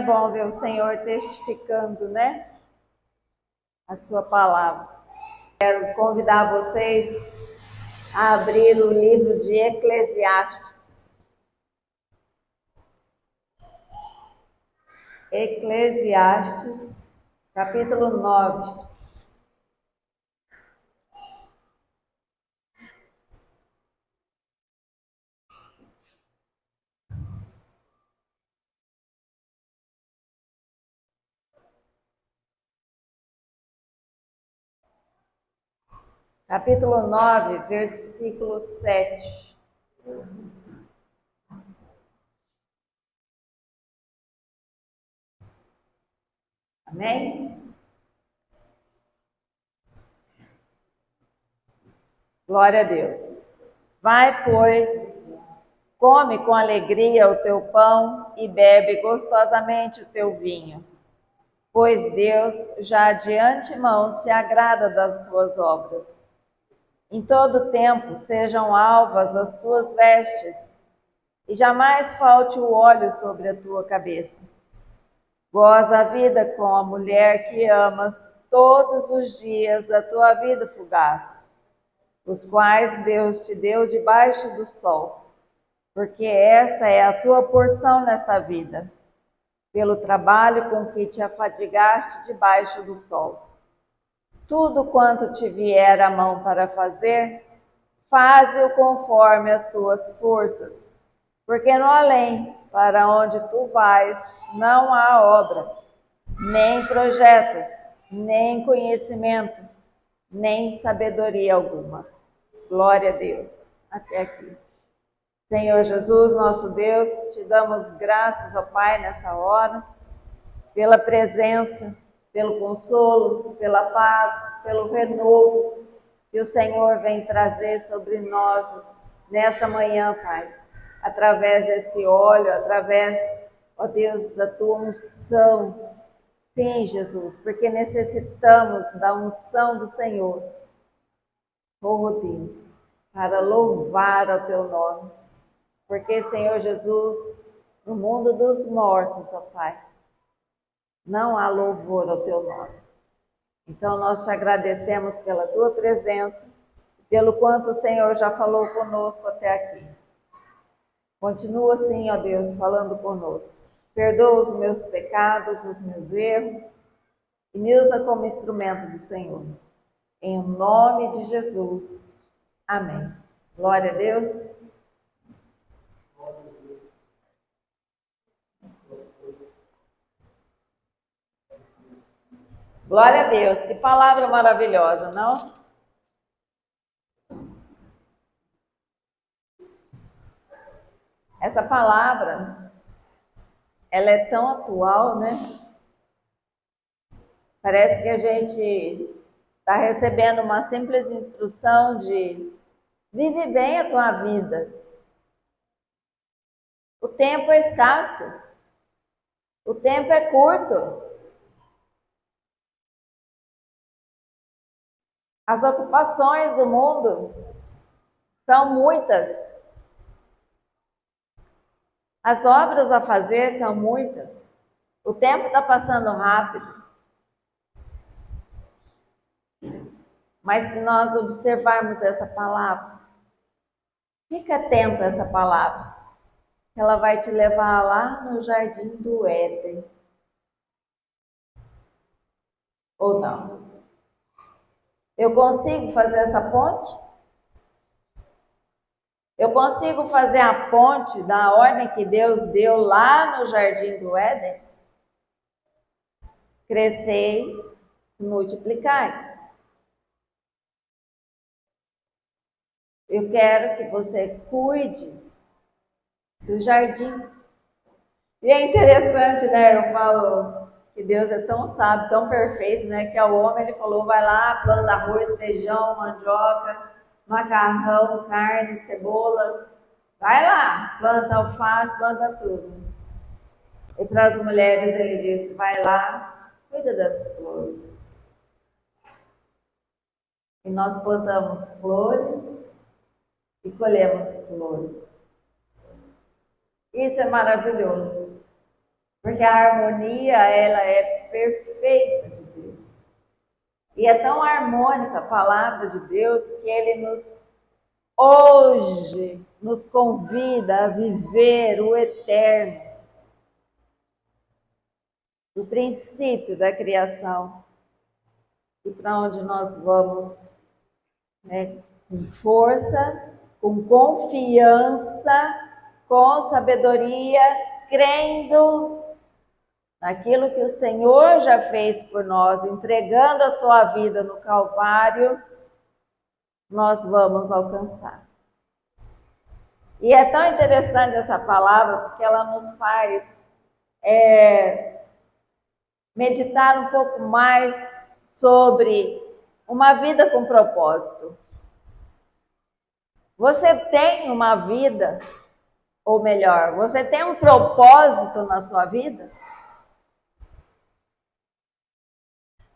bom ver o Senhor testificando, né? A sua palavra. Quero convidar vocês a abrir o livro de Eclesiastes. Eclesiastes, capítulo 9. Capítulo 9, versículo 7. Amém? Glória a Deus. Vai, pois, come com alegria o teu pão e bebe gostosamente o teu vinho, pois Deus já de antemão se agrada das tuas obras. Em todo tempo sejam alvas as tuas vestes, e jamais falte o óleo sobre a tua cabeça. Goza a vida com a mulher que amas todos os dias da tua vida fugaz, os quais Deus te deu debaixo do sol, porque esta é a tua porção nesta vida, pelo trabalho com que te afadigaste debaixo do sol. Tudo quanto te vier a mão para fazer, faze-o conforme as tuas forças, porque no além, para onde tu vais, não há obra, nem projetos, nem conhecimento, nem sabedoria alguma. Glória a Deus. Até aqui. Senhor Jesus, nosso Deus, te damos graças, ó Pai, nessa hora, pela presença, pelo consolo, pela paz, pelo renovo que o Senhor vem trazer sobre nós nessa manhã, Pai, através desse óleo, através, ó Deus, da tua unção. Sim, Jesus, porque necessitamos da unção do Senhor, oh Deus, para louvar ao teu nome. Porque, Senhor Jesus, no mundo dos mortos, ó Pai, não há louvor ao teu nome. Então, nós te agradecemos pela tua presença, pelo quanto o Senhor já falou conosco até aqui. Continua assim, ó Deus, falando conosco. Perdoa os meus pecados, os meus erros, e me usa como instrumento do Senhor. Em nome de Jesus. Amém. Glória a Deus. Glória a Deus, que palavra maravilhosa, não? Essa palavra, ela é tão atual, né? Parece que a gente está recebendo uma simples instrução de vive bem a tua vida. O tempo é escasso, o tempo é curto. As ocupações do mundo são muitas. As obras a fazer são muitas. O tempo está passando rápido. Mas se nós observarmos essa palavra, fica atento a essa palavra. Ela vai te levar lá no jardim do Éden. Ou não? Eu consigo fazer essa ponte? Eu consigo fazer a ponte da ordem que Deus deu lá no jardim do Éden? Crescei e multiplicai. Eu quero que você cuide do jardim. E é interessante, né? Eu falo que Deus é tão sábio, tão perfeito, né? Que ao homem ele falou, vai lá, planta arroz, feijão, mandioca, macarrão, carne, cebola. Vai lá, planta alface, planta tudo. E para as mulheres ele disse, vai lá, cuida das flores. E nós plantamos flores e colhemos flores. Isso é maravilhoso. Porque a harmonia, ela é perfeita de Deus. E é tão harmônica a palavra de Deus que Ele hoje nos convida a viver o eterno, o princípio da criação, e para onde nós vamos, né, com força, com confiança, com sabedoria, crendo naquilo que o Senhor já fez por nós, entregando a sua vida no Calvário, nós vamos alcançar. E é tão interessante essa palavra, porque ela nos faz meditar um pouco mais sobre uma vida com propósito. Você tem uma vida, ou melhor, você tem um propósito na sua vida?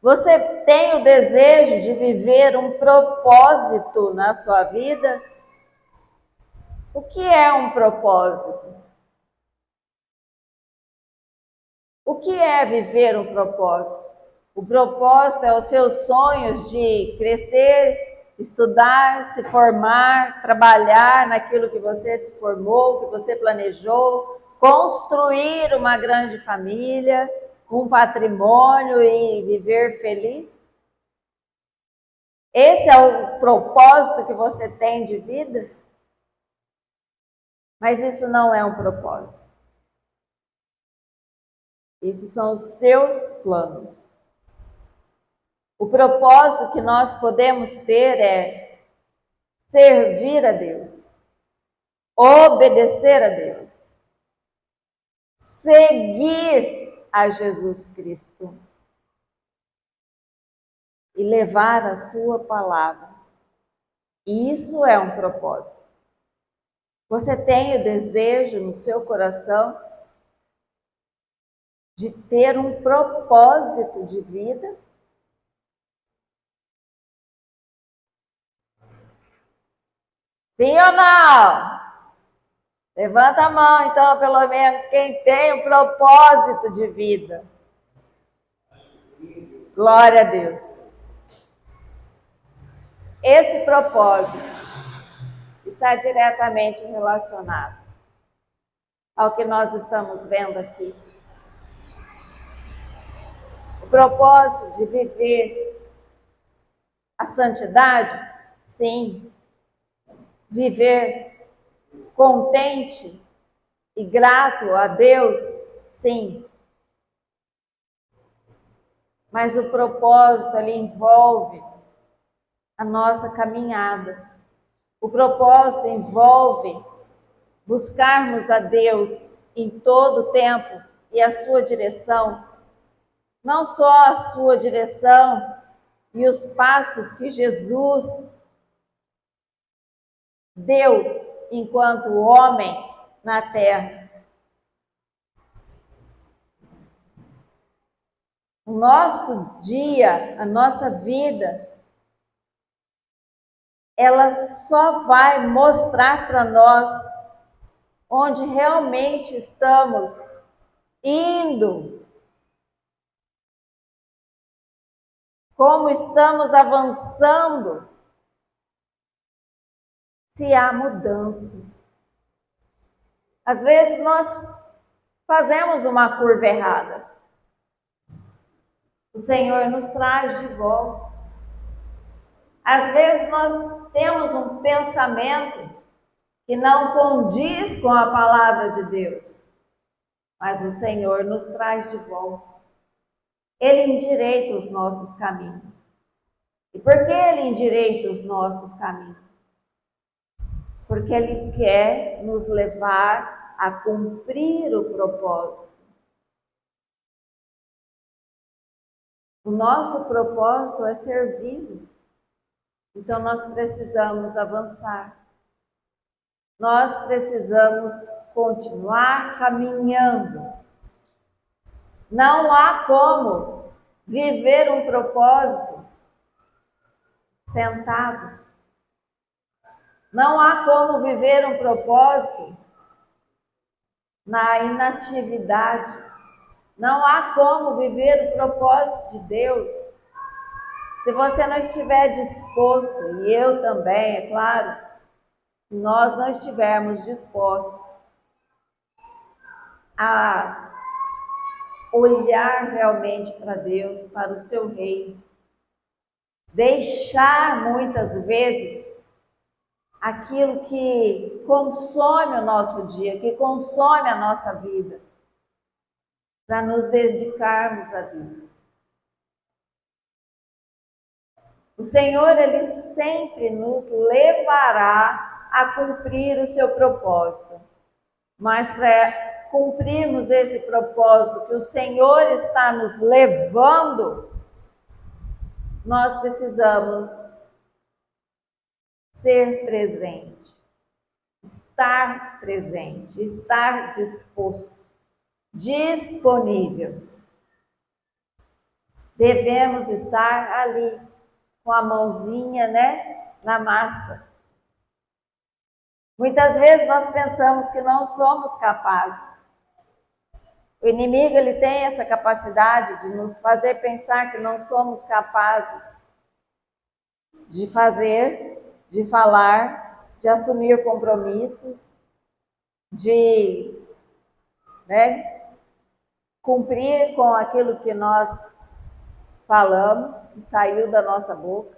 Você tem o desejo de viver um propósito na sua vida? O que é um propósito? O que é viver um propósito? O propósito é os seus sonhos de crescer, estudar, se formar, trabalhar naquilo que você se formou, que você planejou, construir uma grande família, um patrimônio e viver feliz? Esse é o propósito que você tem de vida? Mas isso não é um propósito. Esses são os seus planos. O propósito que nós podemos ter é servir a Deus, obedecer a Deus, seguir a Jesus Cristo e levar a sua palavra. Isso é um propósito. Você tem o desejo no seu coração de ter um propósito de vida? Sim ou não? Levanta a mão, então, pelo menos, quem tem um propósito de vida. Glória a Deus. Esse propósito está diretamente relacionado ao que nós estamos vendo aqui. O propósito de viver a santidade, sim. Viver contente e grato a Deus, sim. Mas o propósito ele envolve a nossa caminhada. O propósito envolve buscarmos a Deus em todo o tempo e a sua direção. Não só a sua direção e os passos que Jesus deu enquanto homem na terra. O nosso dia, a nossa vida, ela só vai mostrar para nós onde realmente estamos indo, como estamos avançando, se há mudança. Às vezes nós fazemos uma curva errada. O Senhor nos traz de volta. Às vezes nós temos um pensamento que não condiz com a palavra de Deus, mas o Senhor nos traz de volta. Ele endireita os nossos caminhos. E por que Ele endireita os nossos caminhos? Porque Ele quer nos levar a cumprir o propósito. O nosso propósito é servir. Então nós precisamos avançar. Nós precisamos continuar caminhando. Não há como viver um propósito sentado. Não há como viver um propósito na inatividade. Não há como viver o propósito de Deus se você não estiver disposto, e eu também, é claro, se nós não estivermos dispostos a olhar realmente para Deus, para o seu reino, deixar muitas vezes aquilo que consome o nosso dia, que consome a nossa vida, para nos dedicarmos a Deus. O Senhor, Ele sempre nos levará a cumprir o seu propósito. Mas para cumprirmos esse propósito que o Senhor está nos levando, nós precisamos ser presente, estar disposto, disponível. Devemos estar ali, com a mãozinha, na massa. Muitas vezes nós pensamos que não somos capazes. O inimigo, ele tem essa capacidade de nos fazer pensar que não somos capazes de fazer, de falar, de assumir compromissos, de cumprir com aquilo que nós falamos, que saiu da nossa boca.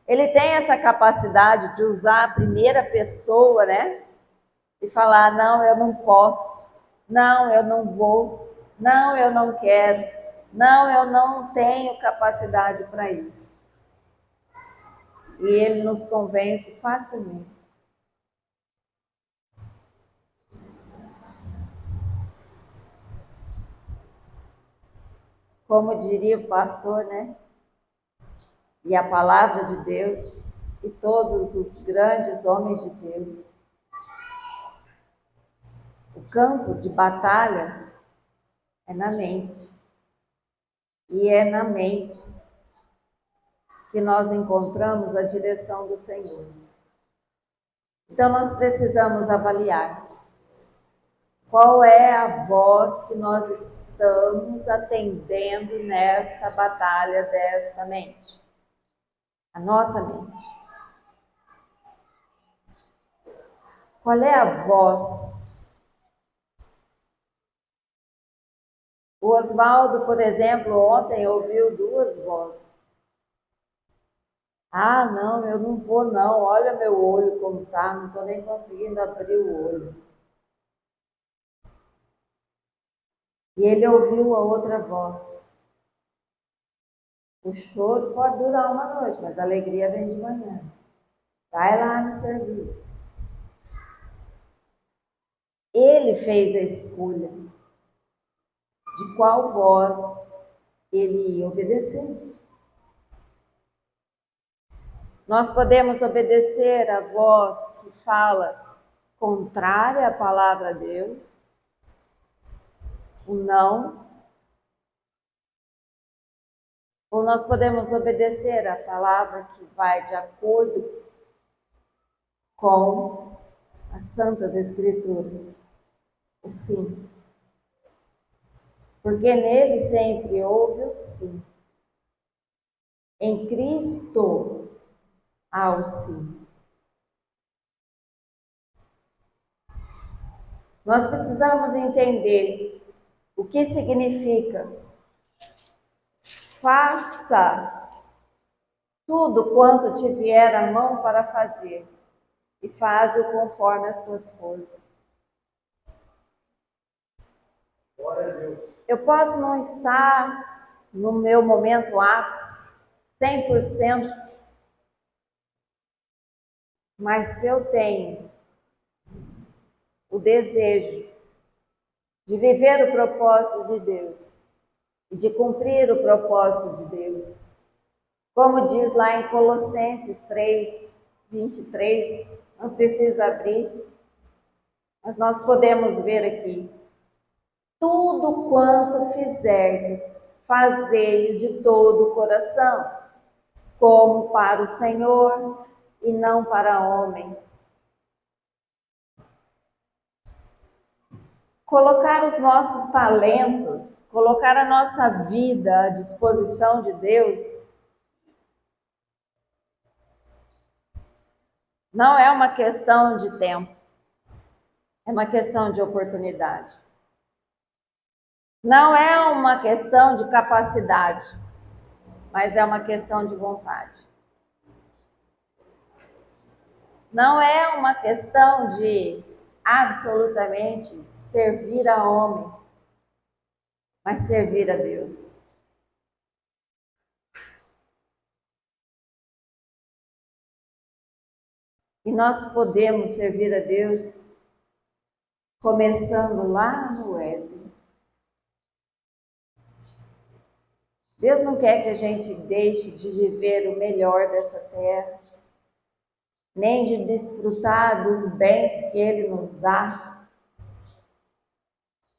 Ele tem essa capacidade de usar a primeira pessoa, e falar, não, eu não posso, não, eu não vou, não, eu não quero, não, eu não tenho capacidade para isso. E ele nos convence facilmente. Como diria o pastor, e a palavra de Deus, e todos os grandes homens de Deus, o campo de batalha é na mente. E é na mente que nós encontramos a direção do Senhor. Então nós precisamos avaliar qual é a voz que nós estamos atendendo nesta batalha desta mente. A nossa mente. Qual é a voz? O Oswaldo, por exemplo, ontem ouviu duas vozes. Ah, não, eu não vou não, olha meu olho como tá, não estou nem conseguindo abrir o olho. E ele ouviu a outra voz. O choro pode durar uma noite, mas a alegria vem de manhã. Vai lá no serviço. Ele fez a escolha de qual voz ele ia obedecer. Nós podemos obedecer a voz que fala contrária à palavra de Deus, o não, ou nós podemos obedecer a palavra que vai de acordo com as Santas Escrituras, o sim. Porque nele sempre houve o sim. Em Cristo há o sim. Nós precisamos entender o que significa faça tudo quanto te vier a mão para fazer e faz-o conforme as tuas forças. Glória a Deus. Eu posso não estar no meu momento ápice, 100%, mas se eu tenho o desejo de viver o propósito de Deus e de cumprir o propósito de Deus, como diz lá em Colossenses 3:23, não precisa abrir, mas nós podemos ver aqui. Tudo quanto fizerdes, fazei-o de todo o coração, como para o Senhor e não para homens. colocar os nossos talentos, colocar a nossa vida à disposição de Deus, não é uma questão de tempo, é uma questão de oportunidade. Não é uma questão de capacidade, mas é uma questão de vontade. Não é uma questão de absolutamente servir a homens, mas servir a Deus. E nós podemos servir a Deus começando lá no Éden. Deus não quer que a gente deixe de viver o melhor dessa terra, nem de desfrutar dos bens que Ele nos dá.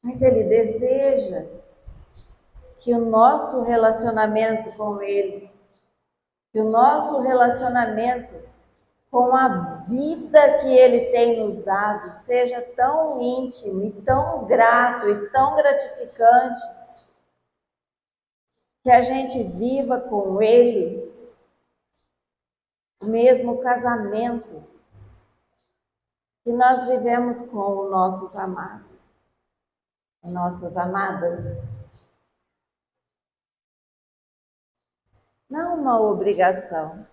Mas Ele deseja que o nosso relacionamento com Ele, que o nosso relacionamento com a vida que Ele tem nos dado, seja tão íntimo e tão grato e tão gratificante, que a gente viva com Ele o mesmo casamento que nós vivemos com os nossos amados, nossas amadas. Não uma obrigação.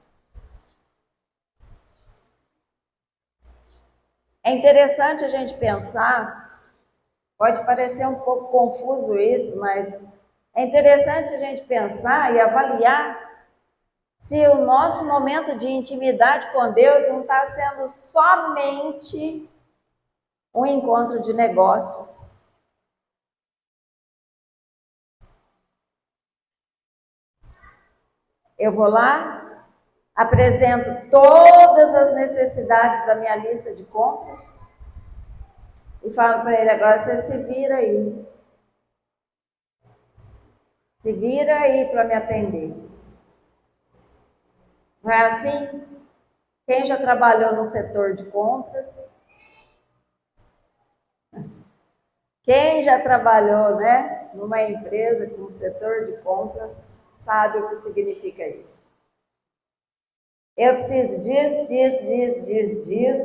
É interessante a gente pensar, pode parecer um pouco confuso isso, mas é interessante a gente pensar e avaliar se o nosso momento de intimidade com Deus não está sendo somente um encontro de negócios. Eu vou lá, apresento todas as necessidades da minha lista de compras e falo para ele: agora você se vira aí. Se vira aí para me atender. Não é assim? Quem já trabalhou no setor de compras? Quem já trabalhou, né, numa empresa com setor de compras, sabe o que significa isso. Eu preciso disso,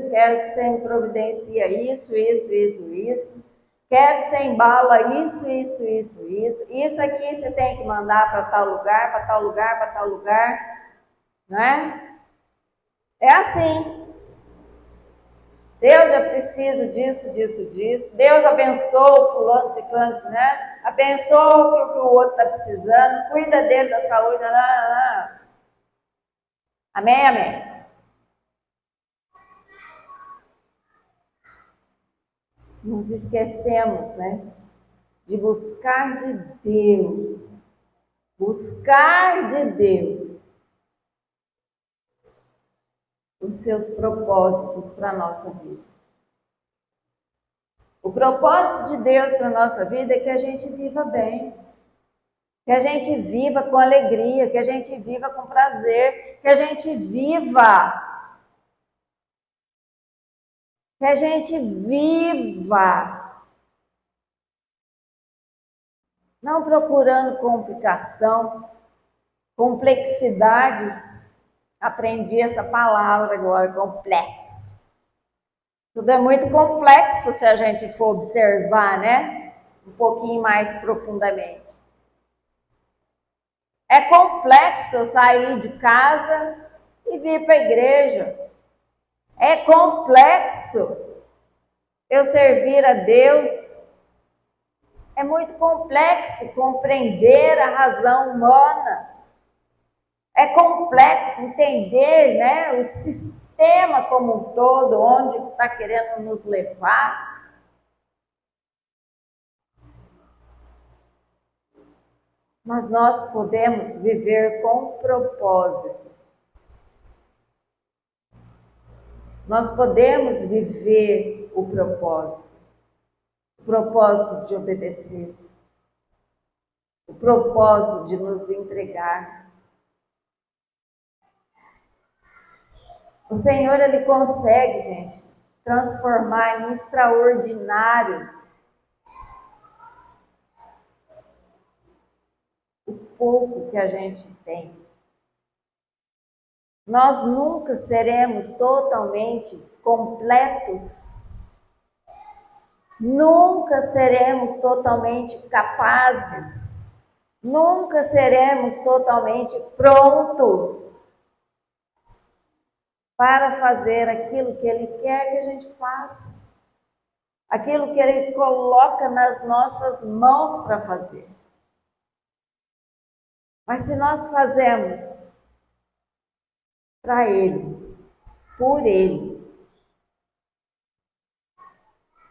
quero que você me providencia isso. Quero que você embala isso. Isso aqui você tem que mandar para tal lugar, não é? É assim. Deus, eu preciso disso. Deus abençoa o fulano, ciclano, né? Abençoa o que o outro está precisando, cuida dele, da saúde, Amém, amém. Nos esquecemos, né, de buscar de Deus. Buscar de Deus os seus propósitos para a nossa vida. O propósito de Deus para a nossa vida é que a gente viva bem, que a gente viva com alegria, que a gente viva com prazer, que a gente viva não procurando complicação, complexidades. Aprendi essa palavra agora, complexo. Tudo é muito complexo se a gente for observar, né? Um pouquinho mais profundamente. É complexo eu sair de casa e vir para a igreja. É complexo eu servir a Deus. É muito complexo compreender a razão humana. É complexo entender, né, o sistema como um todo, onde está querendo nos levar. Mas nós podemos viver com propósito. Nós podemos viver o propósito. O propósito de obedecer. O propósito de nos entregar. O Senhor, Ele consegue, gente, transformar em extraordinário pouco que a gente tem. Nós nunca seremos totalmente completos. Nunca seremos totalmente capazes. Nunca seremos totalmente prontos para fazer aquilo que Ele quer que a gente faça. Aquilo que Ele coloca nas nossas mãos para fazer. Mas se nós fazemos para Ele, por Ele,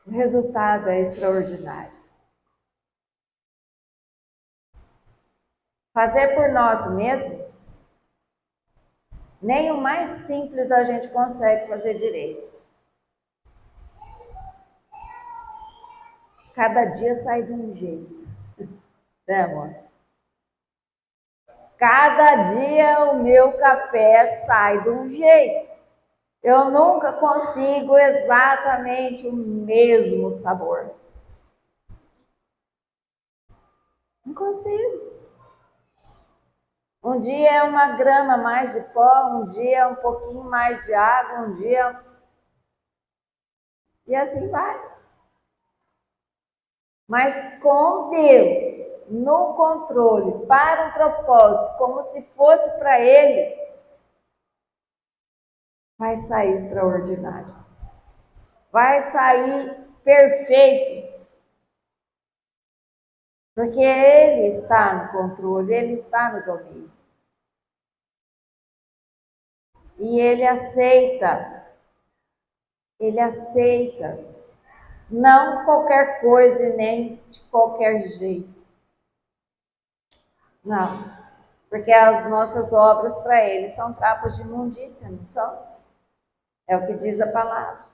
o resultado é extraordinário. Fazer por nós mesmos, nem o mais simples a gente consegue fazer direito. Cada dia sai de um jeito, né, amor? Cada dia o meu café sai de um jeito. Eu nunca consigo exatamente o mesmo sabor. Não consigo. Um dia é uma grama mais de pó, um dia é um pouquinho mais de água, um dia... E assim vai. Mas com Deus no controle, para um propósito, como se fosse para Ele, vai sair extraordinário. Vai sair perfeito. Porque Ele está no controle, Ele está no domínio. E Ele aceita. Ele aceita. Não qualquer coisa e nem de qualquer jeito. Não. Porque as nossas obras para Ele são trapos de imundícia, não são? É o que diz a palavra.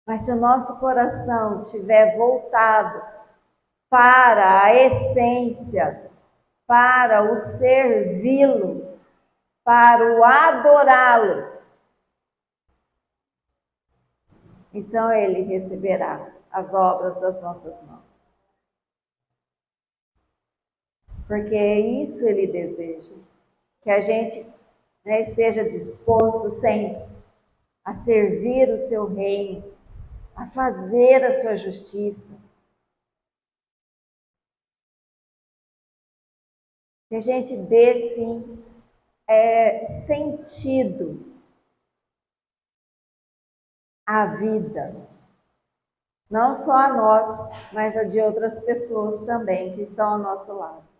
Mas se o nosso coração estiver voltado para a essência, para o servi-lo, para o adorá-lo, então Ele receberá as obras das nossas mãos. Porque isso Ele deseja, que a gente esteja disposto sempre a servir o seu reino, a fazer a sua justiça. Que a gente dê, sim, sentido à vida. Não só a nós, mas a de outras pessoas também que estão ao nosso lado.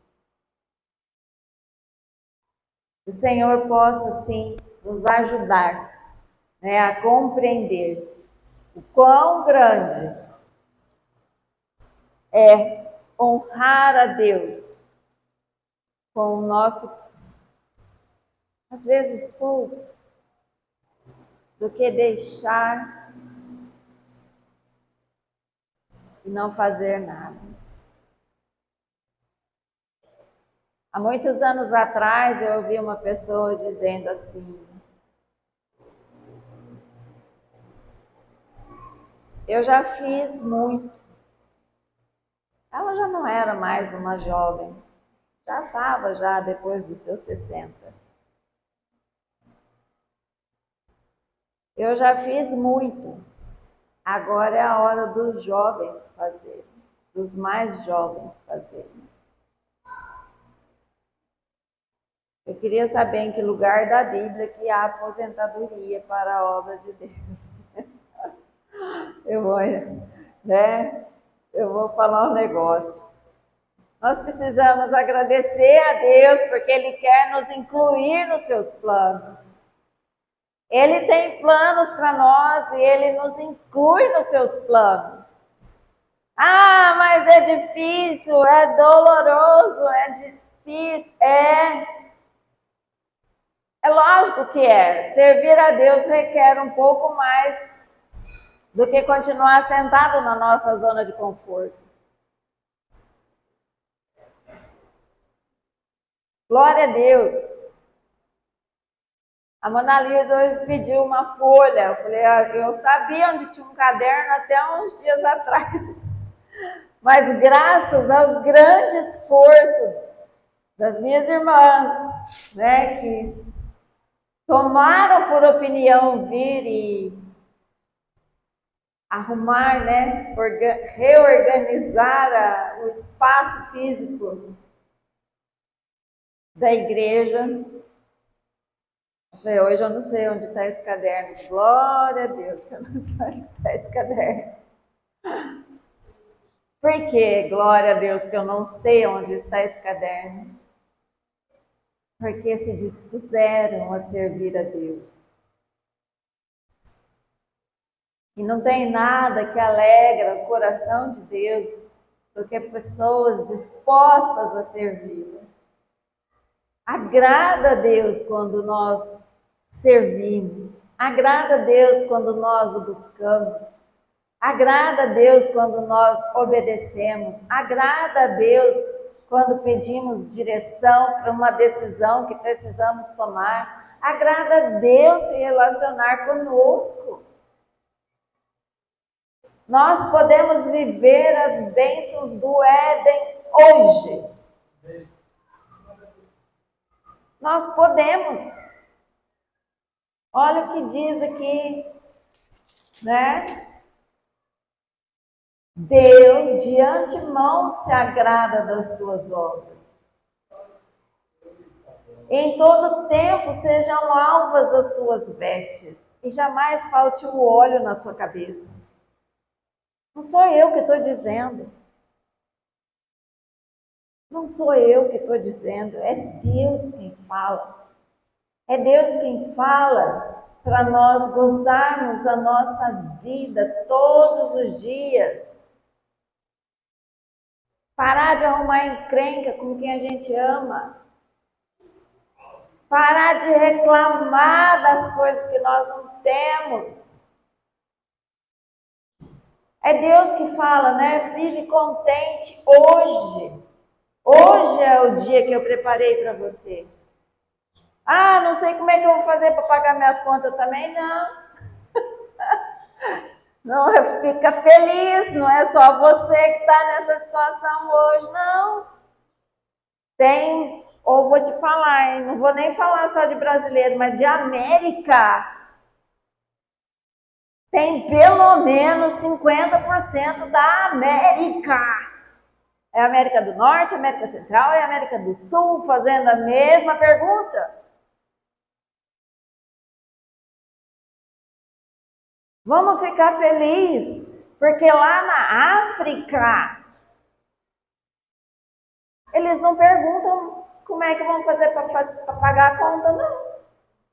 Que o Senhor possa, sim, nos ajudar a compreender o quão grande é honrar a Deus com o nosso, às vezes, pouco, do que deixar e não fazer nada. Há muitos anos atrás eu ouvi uma pessoa dizendo assim: eu já fiz muito. Ela já não era mais uma jovem, já estava já depois dos seus 60. Eu já fiz muito. Agora é a hora dos jovens fazerem, dos mais jovens fazerem. Eu queria saber em que lugar da Bíblia que há aposentadoria para a obra de Deus. Eu vou falar um negócio. Nós precisamos agradecer a Deus porque Ele quer nos incluir nos seus planos. Ele tem planos para nós e Ele nos inclui nos seus planos. Ah, mas é difícil, é doloroso, é difícil. É lógico que é. Servir a Deus requer um pouco mais do que continuar sentado na nossa zona de conforto. Glória a Deus. A Mona Lisa pediu uma folha. Eu falei, eu sabia onde tinha um caderno até uns dias atrás. Mas graças ao grande esforço das minhas irmãs, né, que tomaram por opinião vir e arrumar, né, reorganizar o espaço físico da igreja. Hoje eu não sei onde está esse caderno. Glória a Deus que eu não sei onde está esse caderno. Por que, glória a Deus, que eu não sei onde está esse caderno? Porque se dispuseram a servir a Deus. E não tem nada que alegra o coração de Deus do que pessoas dispostas a servir. Agrada a Deus quando nós servimos. Agrada a Deus quando nós o buscamos. Agrada a Deus quando nós obedecemos. Agrada a Deus quando pedimos direção para uma decisão que precisamos tomar. Agrada a Deus se relacionar conosco. Nós podemos viver as bênçãos do Éden hoje. Nós podemos. Olha o que diz aqui, né? Deus de antemão se agrada das tuas obras. Em todo tempo sejam alvas as tuas vestes, e jamais falte o óleo na sua cabeça. Não sou eu que estou dizendo. Não sou eu que estou dizendo, é Deus quem fala. É Deus quem fala para nós gozarmos a nossa vida todos os dias. Parar de arrumar encrenca com quem a gente ama. Parar de reclamar das coisas que nós não temos. É Deus que fala, né? Vive contente hoje. Hoje é o dia que eu preparei para você. Ah, não sei como é que eu vou fazer para pagar minhas contas também, não. Não, fica feliz, não é só você que está nessa situação hoje, não. Tem, ou vou te falar, hein? Não vou nem falar só de brasileiro, mas de América. Tem pelo menos 50% da América. É a América do Norte, América Central e América do Sul fazendo a mesma pergunta. Vamos ficar felizes, porque lá na África, eles não perguntam como é que vão fazer para pagar a conta, não.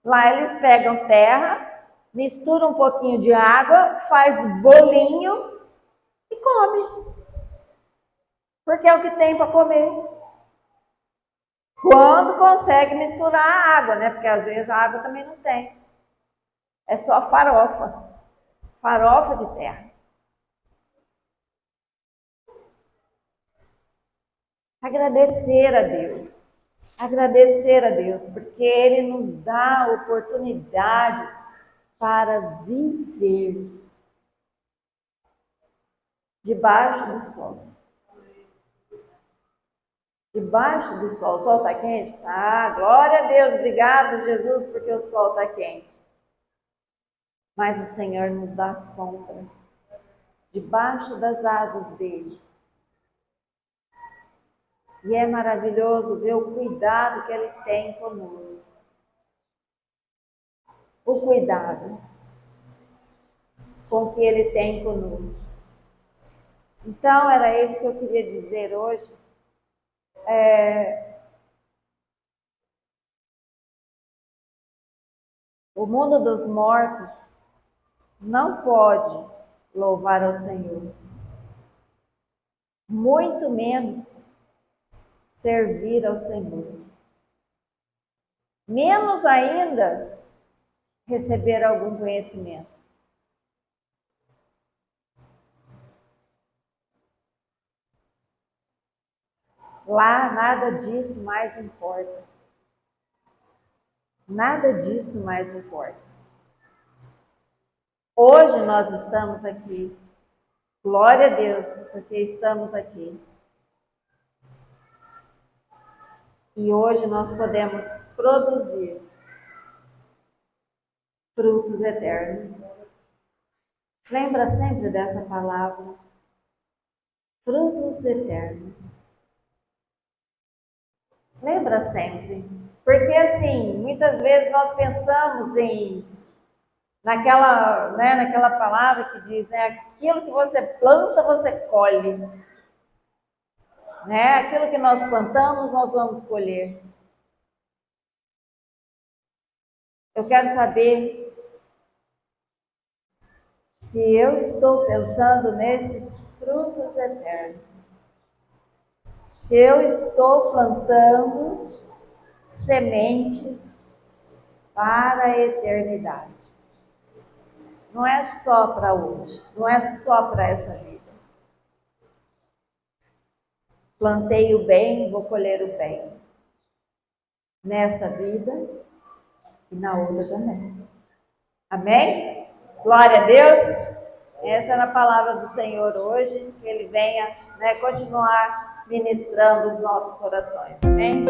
Lá eles pegam terra, misturam um pouquinho de água, faz bolinho e come. Porque é o que tem para comer. Quando consegue misturar a água, né? Porque às vezes a água também não tem. É só farofa. Farofa de terra. Agradecer a Deus. Agradecer a Deus, porque Ele nos dá a oportunidade para viver debaixo do sol. Debaixo do sol. O sol está quente? Tá. Glória a Deus. Obrigado, Jesus, porque o sol está quente. Mas o Senhor nos dá sombra. Debaixo das asas dele. E é maravilhoso ver o cuidado que ele tem conosco. O cuidado com que ele tem conosco. Então, era isso que eu queria dizer hoje. O mundo dos mortos não pode louvar ao Senhor. Muito menos servir ao Senhor. Menos ainda receber algum conhecimento. Lá nada disso mais importa. Nada disso mais importa. Hoje nós estamos aqui Glória a Deus, porque estamos aqui. E hoje nós podemos produzir frutos eternos. Lembra sempre dessa palavra, frutos eternos. Lembra sempre, porque assim, muitas vezes nós pensamos naquela palavra que diz, aquilo que você planta, você colhe. Aquilo que nós plantamos, nós vamos colher. Eu quero saber se eu estou pensando nesses frutos eternos. Se eu estou plantando sementes para a eternidade. Não é só para hoje, não é só para essa vida. Plantei o bem, vou colher o bem. Nessa vida e na outra também. Amém? Glória a Deus. Essa era a palavra do Senhor hoje, que Ele venha continuar ministrando os nossos corações. Amém?